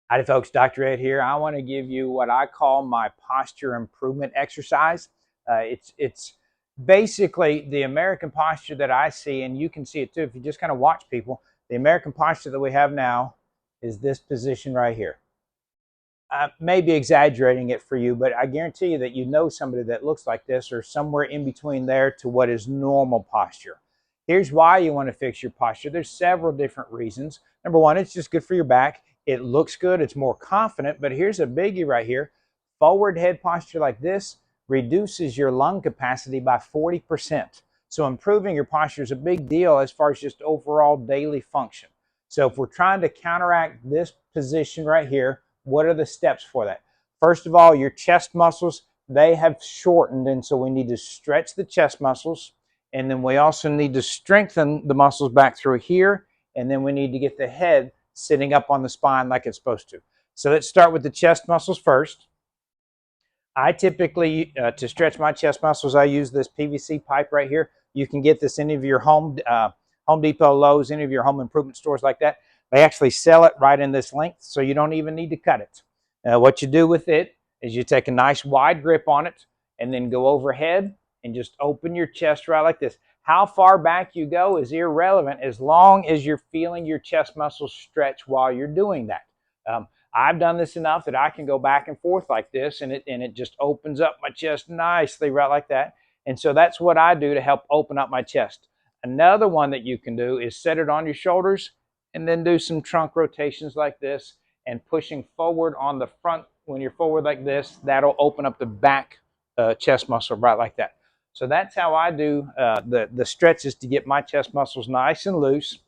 Howdy folks, Dr. Ed here. I want to give you what I call my posture improvement exercise. It's basically the American posture that I see, and you can see it too if you just kind of watch people. The American posture that we have now is this position right here. I may be exaggerating it for you, but I guarantee you that you know somebody that looks like this or somewhere in between there to what is normal posture. Here's why you want to fix your posture. There's several different reasons. Number one, it's just good for your back. It looks good, it's more confident, but here's a biggie right here. Forward head posture like this reduces your lung capacity by 40%. So improving your posture is a big deal as far as just overall daily function. So if we're trying to counteract this position right here, what are the steps for that? First of all, your chest muscles, they have shortened, and so we need to stretch the chest muscles, and then we also need to strengthen the muscles back through here, and then we need to get the head sitting up on the spine like it's supposed to. So let's start with the chest muscles first. I typically, to stretch my chest muscles, I use this PVC pipe right here. You can get this in any of your Home Depot, Lowe's, any of your home improvement stores like that. They actually sell it right in this length, so you don't even need to cut it. What you do with it is you take a nice wide grip on it and then go overhead and just open your chest right like this. How far back you go is irrelevant as long as you're feeling your chest muscles stretch while you're doing that. I've done this enough that I can go back and forth like this, and it just opens up my chest nicely right like that. And so that's what I do to help open up my chest. Another one that you can do is set it on your shoulders and then do some trunk rotations like this and pushing forward on the front. When you're forward like this, that'll open up the back chest muscle right like that. So that's how I do the stretches to get my chest muscles nice and loose.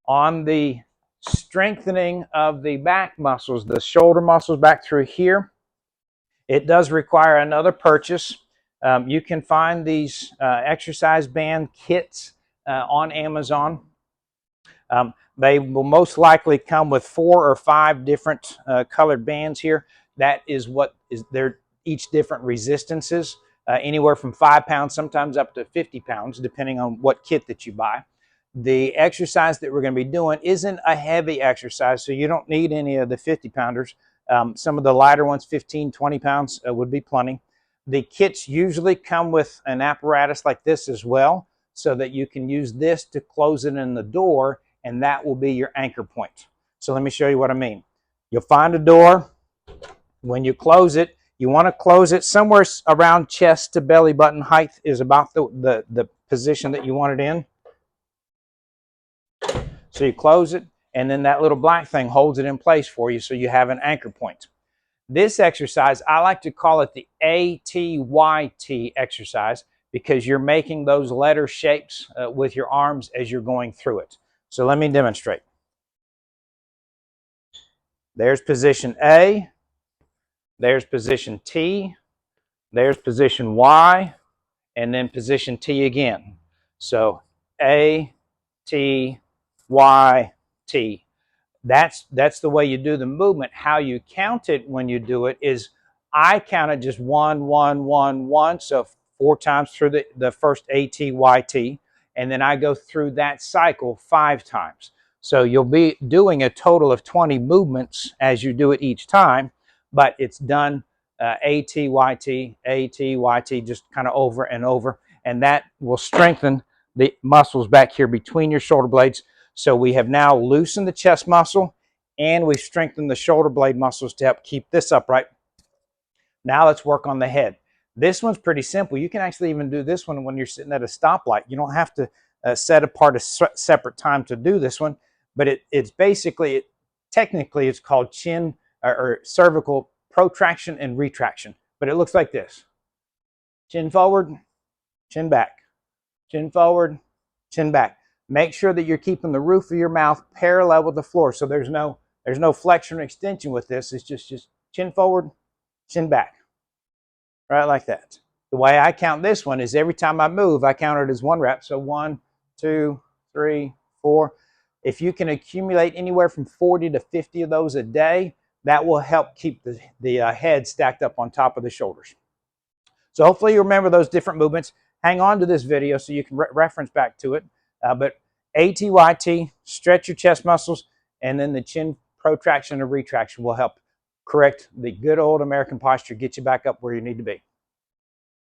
On the strengthening of the back muscles, the shoulder muscles back through here, it does require another purchase. You can find these exercise band kits on Amazon. They will most likely come with 4 or 5 different colored bands here. That is what is they're each different resistances, anywhere from 5 pounds, sometimes up to 50 pounds, depending on what kit that you buy. The exercise that we're going to be doing isn't a heavy exercise, so you don't need any of the 50 pounders. Some of the lighter ones, 15, 20 pounds would be plenty. The kits usually come with an apparatus like this as well, so that you can use this to close it in the door, and that will be your anchor point. So let me show you what I mean. You'll find a door. When you close it, you want to close it somewhere around chest to belly button height is about the position that you want it in. So you close it, and then that little black thing holds it in place for you so you have an anchor point. This exercise, I like to call it the ATYT exercise because you're making those letter shapes with your arms as you're going through it. So let me demonstrate. There's position A, there's position T, there's position Y, and then position T again. So A, T, Y, T. That's the way you do the movement. How you count it when you do it is I count it just 1, 1, 1, 1. So 4 times through the first ATYT. And then I go through that cycle 5 times. So you'll be doing a total of 20 movements as you do it each time, but it's done ATYT, ATYT, just kind of over and over. And that will strengthen the muscles back here between your shoulder blades. So we have now loosened the chest muscle and we've strengthened the shoulder blade muscles to help keep this upright. Now let's work on the head. This one's pretty simple. You can actually even do this one when you're sitting at a stoplight. You don't have to set apart a separate time to do this one, but it's basically, technically it's called chin or cervical protraction and retraction, but it looks like this. Chin forward, chin back, chin forward, chin back. Make sure that you're keeping the roof of your mouth parallel with the floor. So there's no flexion or extension with this. It's just chin forward, chin back. Right like that. The way I count this one is every time I move, I count it as 1 rep. So 1, 2, 3, 4. If you can accumulate anywhere from 40 to 50 of those a day, that will help keep the head stacked up on top of the shoulders. So hopefully you remember those different movements. Hang on to this video so you can reference back to it. But ATYT, stretch your chest muscles, and then the chin protraction and retraction will help correct the good old American posture, get you back up where you need to be.